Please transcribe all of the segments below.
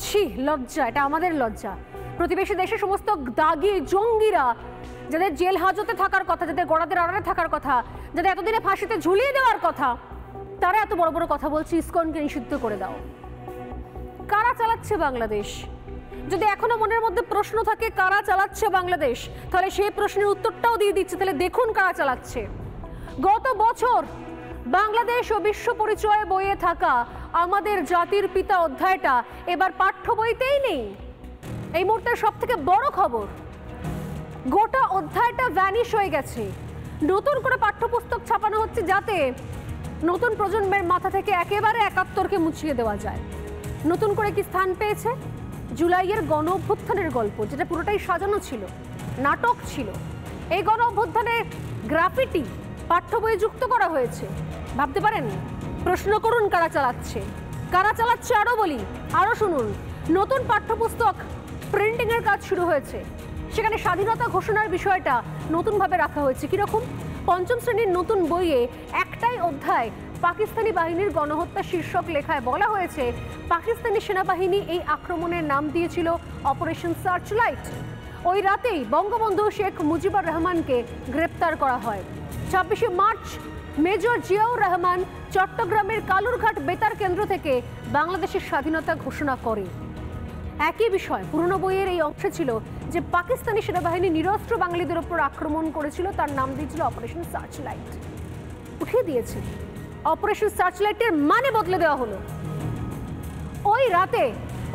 ছি, লজ্জা, এটা আমাদের লজ্জা। প্রতিবেশী দেশে সমস্ত দাগি জঙ্গিরা, যাদের জেল হাজতে থাকার কথা, যাদের গড়াদের আড়ালে থাকার কথা, যাদের এতদিনে ফাঁসিতে ঝুলিয়ে দেওয়ার কথা, তারা এত বড় বড় কথা বলছে ইসকনকে নিষিদ্ধ করে দাও। কারা চালাচ্ছে বাংলাদেশ? যদি এখনো মনের মধ্যে প্রশ্ন থাকে কারা চালাচ্ছে বাংলাদেশ, তাহলে সেই প্রশ্নের উত্তরটাও দিয়ে দিচ্ছে। তাহলে দেখুন কারা চালাচ্ছে। গত বছর বাংলাদেশ ও বিশ্ব পরিচয় বইয়ে থাকা আমাদের জাতির পিতা অধ্যায়টা এবার পাঠ্য বইতেই নেই। এই মুহূর্তের সব থেকে বড় খবর, গোটা অধ্যায়টা ভ্যানিশ হয়ে গেছে। নতুন করে পাঠ্যপুস্তক ছাপানো হচ্ছে যাতে নতুন প্রজন্মের মাথা থেকে একেবারে ৭১কে মুছিয়ে দেওয়া যায়। নতুন করে কি স্থান পেয়েছে? জুলাইয়ের গণ অভ্যুত্থানের গল্প, যেটা পুরোটাই সাজানো ছিল, নাটক ছিল। এই গণ অভ্যুত্থানের গ্রাফিটি পাঠ্য বইয়ে যুক্ত করা হয়েছে। ভাবতে পারেন? প্রশ্ন করুন কারা চালাচ্ছে। কারা চালাচ্ছে আরো বলি, আরো শুনুন। নতুন পাঠ্যপুস্তক প্রিন্টিং এর কাজ শুরু হয়েছে। সেখানে স্বাধীনতা ঘোষণার বিষয়টা নতুনভাবে রাখা হয়েছে। কিরকম? পঞ্চম শ্রেণীর নতুন বইয়ে একটাই অধ্যায় পাকিস্তানি বাহিনীর গণহত্যা শীর্ষক লেখায় বলা হয়েছে পাকিস্তানি সেনাবাহিনী এই আক্রমণের নাম দিয়েছিল অপারেশন সার্চলাইট। ওই রাতেই বঙ্গবন্ধু শেখ মুজিবুর রহমানকে গ্রেপ্তার করা হয়। ২৬শে মার্চ মেজর জিয়াউর রহমান চট্টগ্রামের কালুরঘাট বেতার কেন্দ্র থেকে বাংলাদেশের স্বাধীনতা ঘোষণা করে। একই বিষয় পুরনো বইয়ের এই অংশে ছিল যে পাকিস্তানি সেনাবাহিনী নিরস্ত্র বাঙালিদের উপর আক্রমণ করেছিল, তার নাম দিয়েছিল অপারেশন সার্চলাইট। উঠিয়ে দিয়েছে। অপারেশন সার্চলাইটের মানে বদলে দেওয়া হলো।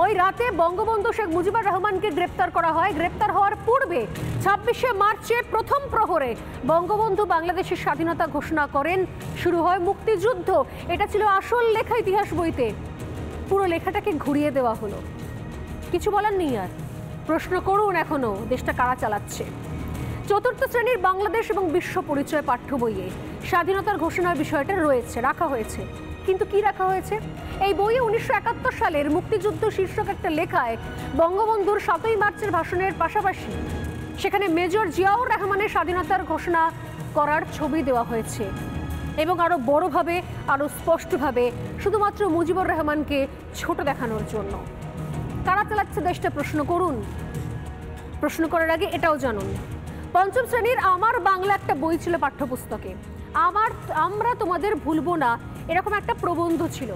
ওই রাতে বঙ্গবন্ধু শেখ মুজিবুর রহমানকে গ্রেপ্তার করা হয়। গ্রেপ্তার হওয়ার পূর্বে ২৬শে মার্চের প্রথম প্রহরে বঙ্গবন্ধু বাংলাদেশের স্বাধীনতা ঘোষণা করেন। শুরু হয় মুক্তিযুদ্ধ। এটা ছিল আসল লেখা ইতিহাস বইতে। পুরো লেখাটাকে ঘুরিয়ে দেওয়া হলো। কিছু বলার নেই আর। প্রশ্ন করুন এখনো দেশটা কারা চালাচ্ছে। চতুর্থ শ্রেণীর বাংলাদেশ এবং বিশ্ব পরিচয় পাঠ্য বইয়ে স্বাধীনতার ঘোষণার বিষয়টা রয়েছে, রাখা হয়েছে। কিন্তু কি রাখা হয়েছে? এই বইয়ে ১৯৭১ সালের মুক্তিযুদ্ধ শীর্ষক একটা লেখায় বঙ্গবন্ধুর ৭ই মার্চের ভাষণের পাশাপাশি সেখানে মেজর জিয়াউর রহমানের স্বাধীনতার ঘোষণা করার ছবি দেওয়া হয়েছে। এবং আরো বড়ভাবে, আরো স্পষ্টভাবে, শুধুমাত্র মুজিবুর রহমানকে ছোট দেখানোর জন্য। কারা চালাচ্ছে দেশটা? প্রশ্ন করুন। প্রশ্ন করার আগে এটাও জানুন, পঞ্চম শ্রেণীর আমার বাংলা একটা বই ছিল পাঠ্যপুস্তকে। আমরা তোমাদের ভুলবো না, এরকম একটা প্রবন্ধ ছিল।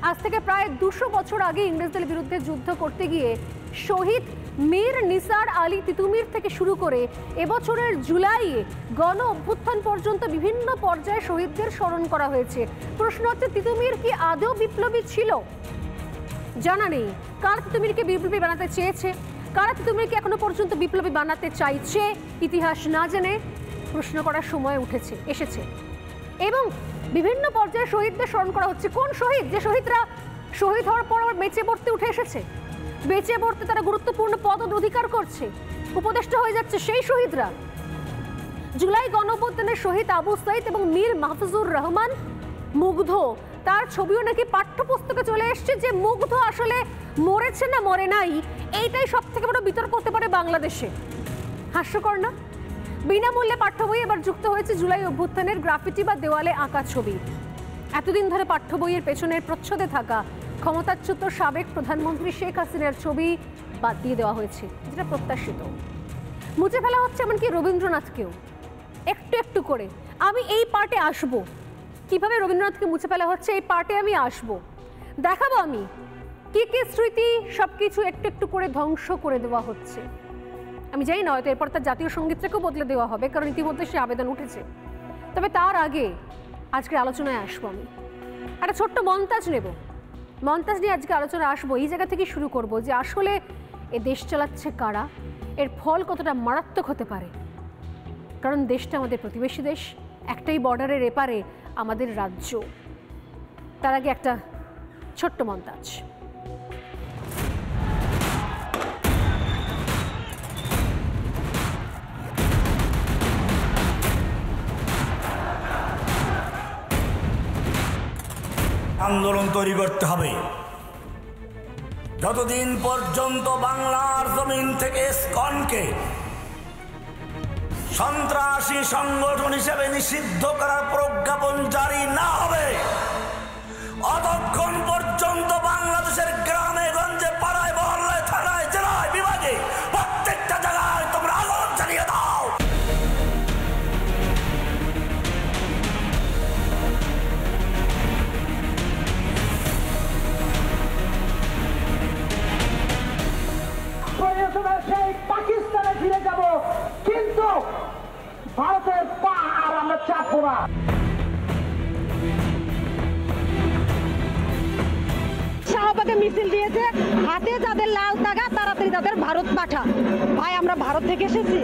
আজ থেকে প্রায় ২০০ বছর আগে ইংরেজদের বিরুদ্ধে যুদ্ধ করতে গিয়ে শহীদ মীর নিসার আলী তিতুমির থেকে শুরু করে এবছরের জুলাইয়ে গণ অভ্যুত্থান পর্যন্ত বিভিন্ন পর্যায়ে শহীদদের স্মরণ করা হয়েছে। প্রশ্ন হচ্ছে, তিতুমির কি আদৌ বিপ্লবী ছিল? জানা নেই। কারা তিতুমিরকে বিপ্লবী বানাতে চেয়েছে, কারা তিতুমিরকে এখনো পর্যন্ত বিপ্লবী বানাতে চাইছে, ইতিহাস না জেনে প্রশ্ন করার সময় এসেছে। এবং বিভিন্ন পর্যায়ে শহীদদের স্মরণ করা হচ্ছে। কোন শহীদ? যে শহীদরা শহীদ হওয়ার পর আবার বেঁচে পড়তে উঠে এসেছে, বেঁচে পড়তে তারা গুরুত্বপূর্ণ পদ অধিকার করছে, উপদেষ্টা হয়ে যাচ্ছে, সেই শহীদরা। জুলাই গণঅভ্যুত্থানের শহীদ আবু সাইদ এবং মীর মাহফুজুর রহমান মুগ্ধ, তার ছবিও নাকি পাঠ্যপুস্তকে চলে এসছে। যে মুগ্ধ আসলে মরেছে না মরে নাই, এইটাই সব থেকে বড় বিতর্ক হতে পারে বাংলাদেশে। হাস্যকর না? বিনামূল্যে পাঠ্য বই এবার যুক্ত হয়েছে জুলাই অভ্যুত্থানের গ্রাফিটি বা দেওয়ালে আঁকা ছবি। এতদিন ধরে পাঠ্য বইয়ের পেছনের প্রচ্ছদে থাকা ক্ষমতাচ্যুত সাবেক প্রধানমন্ত্রী শেখ হাসিনার ছবি বাদ দিয়ে দেওয়া হয়েছে, যেটা প্রত্যাশিত। মুছে ফেলা হচ্ছে এমনকি রবীন্দ্রনাথকেও একটু একটু করে। আমি এই পার্টে আসবো, কিভাবে রবীন্দ্রনাথকে মুছে ফেলা হচ্ছে এই পার্টে আমি আসবো, দেখাবো আমি কি কি স্মৃতি সবকিছু একটু একটু করে ধ্বংস করে দেওয়া হচ্ছে। আমি জানি না, হয়তো এরপর তার জাতীয় সঙ্গীতটাকেও বদলে দেওয়া হবে, কারণ ইতিমধ্যে সে আবেদন উঠেছে। তবে তার আগে আজকের আলোচনায় আসবো আমি একটা ছোট্ট মন্তাজ নেব। মন্তাজ নিয়ে আজকে আলোচনা আসবো। এই জায়গা থেকে শুরু করব যে আসলে এ দেশ চালাচ্ছে কারা, এর ফল কতটা মারাত্মক হতে পারে। কারণ দেশটা আমাদের প্রতিবেশী দেশ, একটাই বর্ডারের এপারে আমাদের রাজ্য। তার আগে একটা ছোট্ট মন্তাজ। আন্দোলন তৈরি করতে হবে। যতদিন পর্যন্ত বাংলার জমিন থেকে ইসকনকে সন্ত্রাসী সংগঠন হিসেবে নিষিদ্ধ করার প্রজ্ঞাপন জারি না হবে, অতক্ষণ পর্যন্ত বাংলাদেশের গ্রামে গঞ্জে পাড়া রাজপথে মিছিল দিয়েছে, হাতে যাদের লাল তাগা তাড়াতাড়ি তাদের ভারত পাঠা। ভাই আমরা ভারত থেকে এসেছি।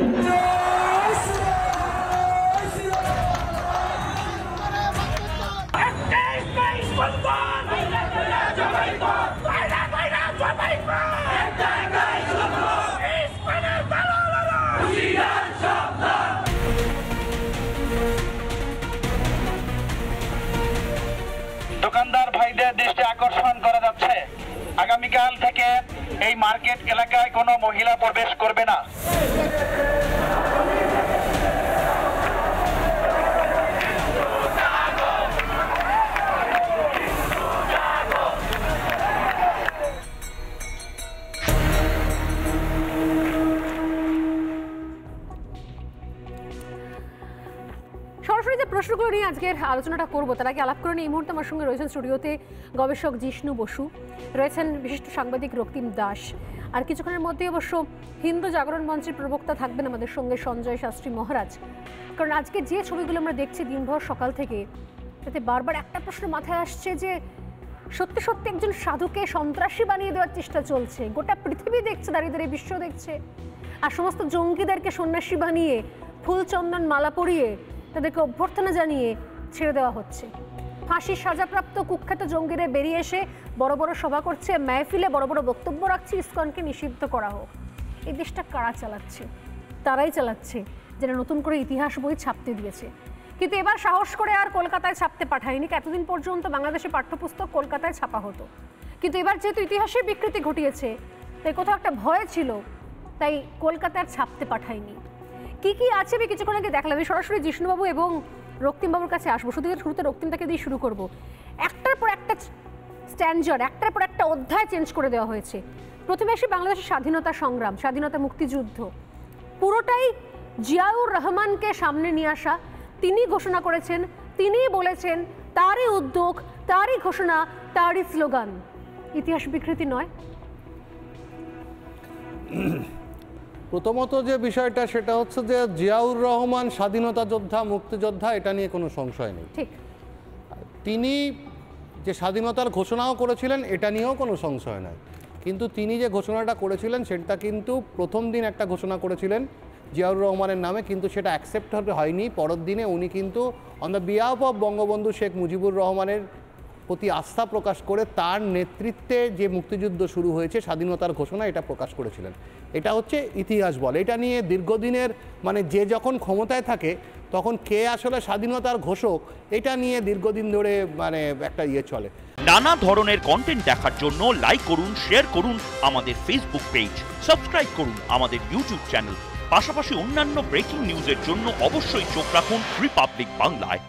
দোকানদার ভাইদের দৃষ্টি আকর্ষণ করা যাচ্ছে, আগামীকাল থেকে এই মার্কেট এলাকায় কোনো মহিলা প্রবেশ করবে না। সরাসরি যে প্রশ্নগুলো নিয়ে আজকের আলোচনাটা করবো তার আগে আলাপ করে নিয়ে এই মুহূর্তে আমার সঙ্গে রয়েছেন স্টুডিওতে গবেষক জিষ্ণু বসু, রয়েছেন বিশিষ্ট সাংবাদিক রক্তিম দাস, আর কিছুক্ষণের মধ্যে অবশ্য হিন্দু জাগরণ মঞ্চের প্রবক্তা থাকবেন আমাদের সঙ্গে সঞ্জয় শাস্ত্রী মহারাজ। কারণ আজকে যে ছবিগুলো আমরা দেখছি দিনভর সকাল থেকে, তাতে বারবার একটা প্রশ্ন মাথায় আসছে যে সত্যি সত্যি একজন সাধুকে সন্ত্রাসী বানিয়ে দেওয়ার চেষ্টা চলছে। গোটা পৃথিবী দেখছে, দাঁড়িয়ে দাঁড়িয়ে বিশ্ব দেখছে, আর সমস্ত জঙ্গিদেরকে সন্ন্যাসী বানিয়ে ফুল চন্দন মালা পরিয়ে তাদেরকে অভ্যর্থনা জানিয়ে ছেড়ে দেওয়া হচ্ছে। ফাঁসির সাজাপ্রাপ্ত কুখ্যাত জঙ্গিরা বেরিয়ে এসে বড় বড় সভা করছে, মেহফিলে বড় বড় বক্তব্য রাখছে ইসকনকে নিষিদ্ধ করা হোক। এই দেশটা কারা চালাচ্ছে? তারাই চালাচ্ছে যারা নতুন করে ইতিহাস বই ছাপতে দিয়েছে। কিন্তু এবার সাহস করে আর কলকাতায় ছাপতে পাঠায়নি। এতদিন পর্যন্ত বাংলাদেশে পাঠ্যপুস্তক কলকাতায় ছাপা হতো, কিন্তু এবার যেহেতু ইতিহাসের বিকৃতি ঘটিয়েছে তাই কোথাও একটা ভয় ছিল, তাই কলকাতায় ছাপতে পাঠায়নি। কি কি আছে আমি কিছুক্ষণ আগে দেখলাম। আমি সরাসরি জিষ্ণুবাবু এবং রক্তিমবাবুর কাছে আসবো। শুরুতে রক্তিমটাকে দিয়ে শুরু করব। একটার পর একটা স্ট্যান্ডার্ড, একটার পর একটা অধ্যায় চেঞ্জ করে দেওয়া হয়েছে। প্রথমে আসি বাংলাদেশের স্বাধীনতা সংগ্রাম, স্বাধীনতা মুক্তিযুদ্ধ, পুরোটাই জিয়াউর রহমানকে সামনে নিয়ে আসা। তিনি ঘোষণা করেছেন, তিনিই বলেছেন, তারই উদ্যোগ, তারই ঘোষণা, তারই স্লোগান। ইতিহাস বিকৃতি নয়? প্রথমত যে বিষয়টা সেটা হচ্ছে যে জিয়াউর রহমান স্বাধীনতা যোদ্ধা, মুক্তিযোদ্ধা, এটা নিয়ে কোনো সংশয় নেই। ঠিক, তিনি যে স্বাধীনতার ঘোষণাও করেছিলেন এটা নিয়েও কোনো সংশয় নাই। কিন্তু তিনি যে ঘোষণাটা করেছিলেন সেটা কিন্তু প্রথম দিন একটা ঘোষণা করেছিলেন জিয়াউর রহমানের নামে, কিন্তু সেটা অ্যাকসেপ্ট হয়নি। পরের দিনে উনি কিন্তু on the behalf of Bangabandhu Sheikh Mujibur রহমানের প্রতি আস্থা প্রকাশ করে তার নেতৃত্বে যে মুক্তিযুদ্ধ শুরু হয়েছে, স্বাধীনতার ঘোষণা, এটা প্রকাশ করেছিলেন। এটা হচ্ছে ইতিহাস বলে। এটা নিয়ে দীর্ঘদিনের যে যখন ক্ষমতায় থাকে তখন কে আসলে স্বাধীনতার ঘোষক, এটা নিয়ে দীর্ঘদিন ধরে একটা চলে। নানা ধরনের কন্টেন্ট দেখার জন্য লাইক করুন, শেয়ার করুন আমাদের ফেসবুক পেজ, সাবস্ক্রাইব করুন আমাদের ইউটিউব চ্যানেল। পাশাপাশি অন্যান্য ব্রেকিং নিউজের জন্য অবশ্যই চোখ রাখুন রিপাবলিক বাংলায়।